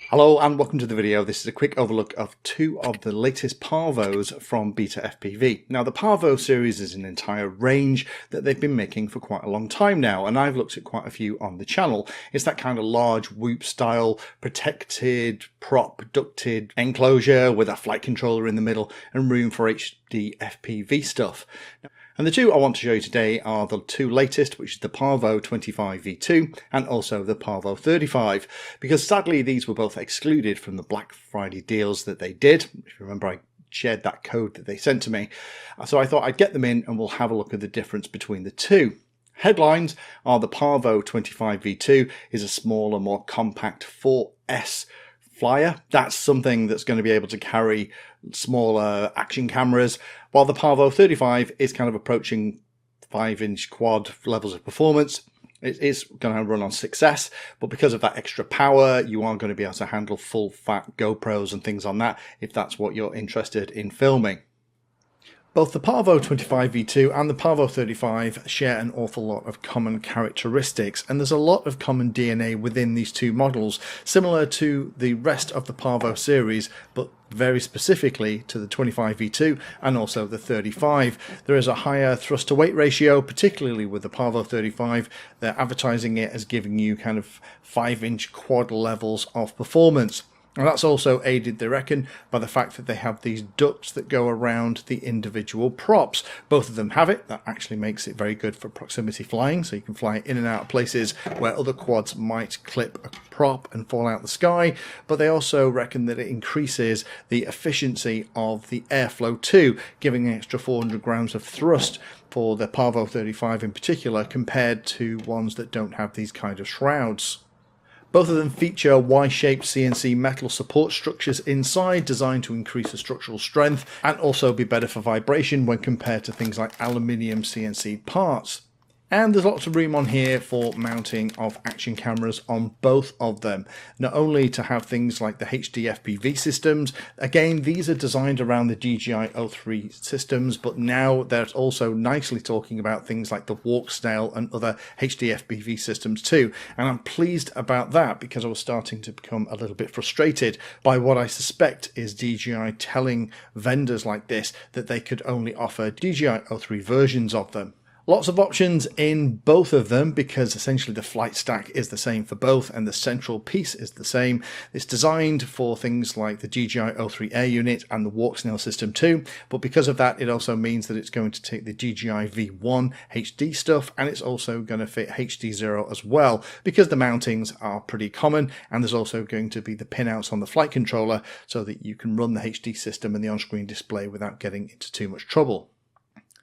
Hello and welcome to the video. This is a quick overlook of two of the latest PAVOs from BetaFPV. Now the PAVO series is an entire range that they've been making for quite a long time now, and I've looked at quite a few on the channel. It's that kind of large whoop style, protected, prop ducted enclosure with a flight controller in the middle and room for HD FPV stuff. And the two I want to show you today are the two latest, which is the PAVO25v2 and also the PAVO35, because sadly these were both excluded from the Black Friday deals that they did. If you remember, I shared that code that they sent to me. So I thought I'd get them in and we'll have a look at the difference between the two. Headlines are the PAVO25v2 is a smaller, more compact 4S flyer. That's something that's going to be able to carry smaller action cameras, while the PAVO35 is kind of approaching 5-inch quad levels of performance. It is going to run on success, but because of that extra power, you are going to be able to handle full fat GoPros and things on that if that's what you're interested in filming. Both the PAVO25v2 and the PAVO35 share an awful lot of common characteristics, and there's a lot of common DNA within these two models, similar to the rest of the PAVO series, but very specifically to the 25v2 and also the 35. There is a higher thrust to weight ratio, particularly with the PAVO35. They're advertising it as giving you kind of 5-inch quad levels of performance. And that's also aided, they reckon, by the fact that they have these ducts that go around the individual props. Both of them have it. That actually makes it very good for proximity flying, so you can fly in and out of places where other quads might clip a prop and fall out the sky. But they also reckon that it increases the efficiency of the airflow too, giving an extra 400 grams of thrust for the PAVO35 in particular, compared to ones that don't have these kind of shrouds. Both of them feature Y-shaped CNC metal support structures inside, designed to increase the structural strength and also be better for vibration when compared to things like aluminium CNC parts. And there's lots of room on here for mounting of action cameras on both of them. Not only to have things like the HD FPV systems, again these are designed around the DJI-03 systems, but now they're also nicely talking about things like the walk snail and other HD FPV systems too. And I'm pleased about that, because I was starting to become a little bit frustrated by what I suspect is DJI telling vendors like this that they could only offer DJI-03 versions of them. Lots of options in both of them, because essentially the flight stack is the same for both and the central piece is the same. It's designed for things like the DJI-03 air unit and the walk snail system too, but because of that it also means that it's going to take the DJI V1 HD stuff, and it's also going to fit HD0 as well, because the mountings are pretty common, and there's also going to be the pinouts on the flight controller so that you can run the HD system and the on-screen display without getting into too much trouble.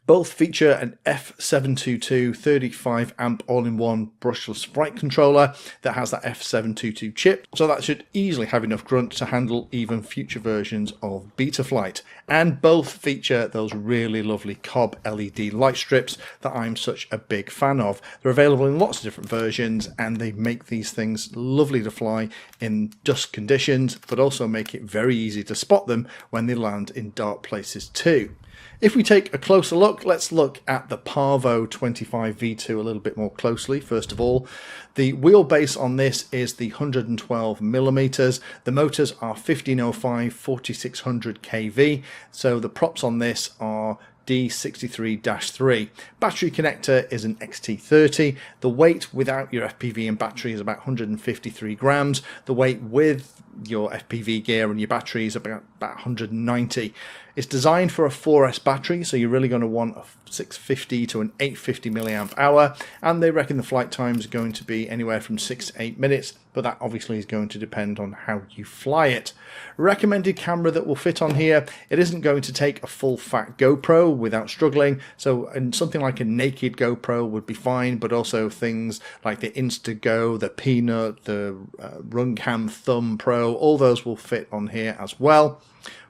Both feature an F722 35 amp all-in-one brushless flight controller that has that F722 chip, so that should easily have enough grunt to handle even future versions of Betaflight. And both feature those really lovely cob LED light strips that I'm such a big fan of. They're available in lots of different versions, and they make these things lovely to fly in dusk conditions, but also make it very easy to spot them when they land in dark places too. If we take a closer look, let's look at the PAVO25v2 a little bit more closely. First of all, the wheelbase on this is the 112 millimeters. The motors are 1505 4600 kV, so the props on this are D63-3. Battery connector is an XT30. The weight without your FPV and battery is about 153 grams. The weight with your FPV gear and your battery is about 190. It's designed for a 4S battery, so you're really going to want a 650 to an 850 milliamp hour, and they reckon the flight time is going to be anywhere from 6 to 8 minutes, but that obviously is going to depend on how you fly it. Recommended camera that will fit on here, it isn't going to take a full fat GoPro without struggling, so something like a naked GoPro would be fine, but also things like the Instago, the Peanut, the Runcam Thumb Pro, all those will fit on here as well.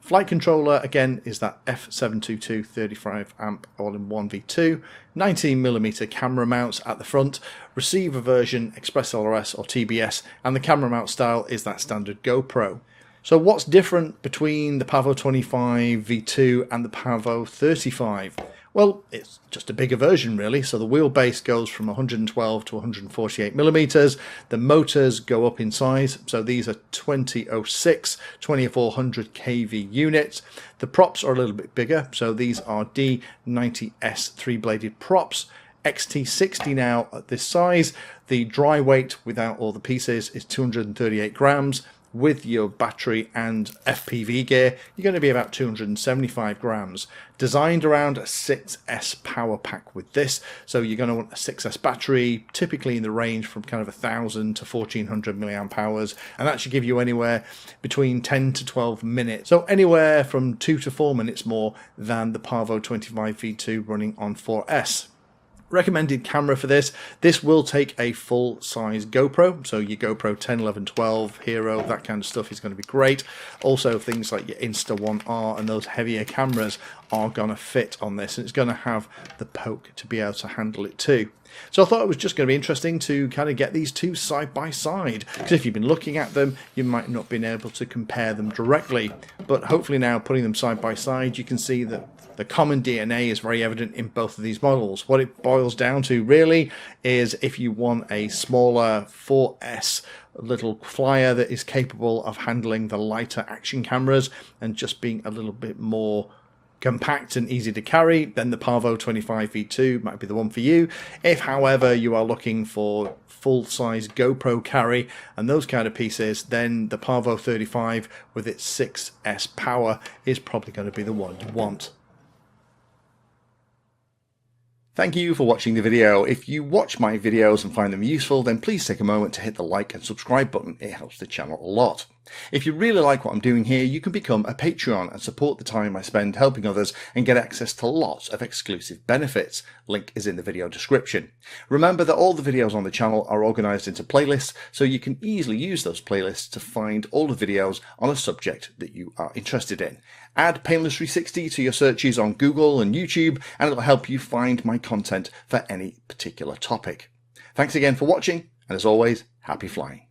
Flight controller, again, is that F722 35 amp all-in-one V2, 19mm camera mounts at the front, receiver version Express LRS or TBS, and the camera mount style is that standard GoPro. So what's different between the PAVO25 V2 and the PAVO35? Well, it's just a bigger version really. So the wheelbase goes from 112 to 148 millimeters. The motors go up in size. So these are 2006, 2400 kV units. The props are a little bit bigger. So these are D90S 3-bladed props. XT60 now at this size. The dry weight without all the pieces is 238 grams. With your battery and FPV gear, you're going to be about 275 grams. Designed around a 6S power pack with this, so you're going to want a 6S battery, typically in the range from kind of 1,000 to 1,400 milliamp hours, and that should give you anywhere between 10 to 12 minutes, so anywhere from 2 to 4 minutes more than the PAVO25v2 running on 4S. Recommended camera for this. This will take a full-size GoPro, so your GoPro 10, 11, 12, Hero, that kind of stuff is going to be great. Also things like your Insta1R and those heavier cameras are going to fit on this, and it's going to have the poke to be able to handle it too. So I thought it was just going to be interesting to kind of get these two side by side, because if you've been looking at them, you might not have been able to compare them directly, but hopefully now putting them side by side, you can see that the common DNA is very evident in both of these models. What it boils down to really is if you want a smaller 4S little flyer that is capable of handling the lighter action cameras and just being a little bit more compact and easy to carry, then the PAVO25v2 might be the one for you. If, however, you are looking for full-size GoPro carry and those kind of pieces, then the PAVO35 with its 6S power is probably going to be the one you want. Thank you for watching the video. If you watch my videos and find them useful, then please take a moment to hit the like and subscribe button. It helps the channel a lot. If you really like what I'm doing here, you can become a Patreon and support the time I spend helping others and get access to lots of exclusive benefits. Link is in the video description. Remember that all the videos on the channel are organized into playlists, so you can easily use those playlists to find all the videos on a subject that you are interested in. Add Painless360 to your searches on Google and YouTube, and it'll help you find my content for any particular topic. Thanks again for watching, and as always, happy flying.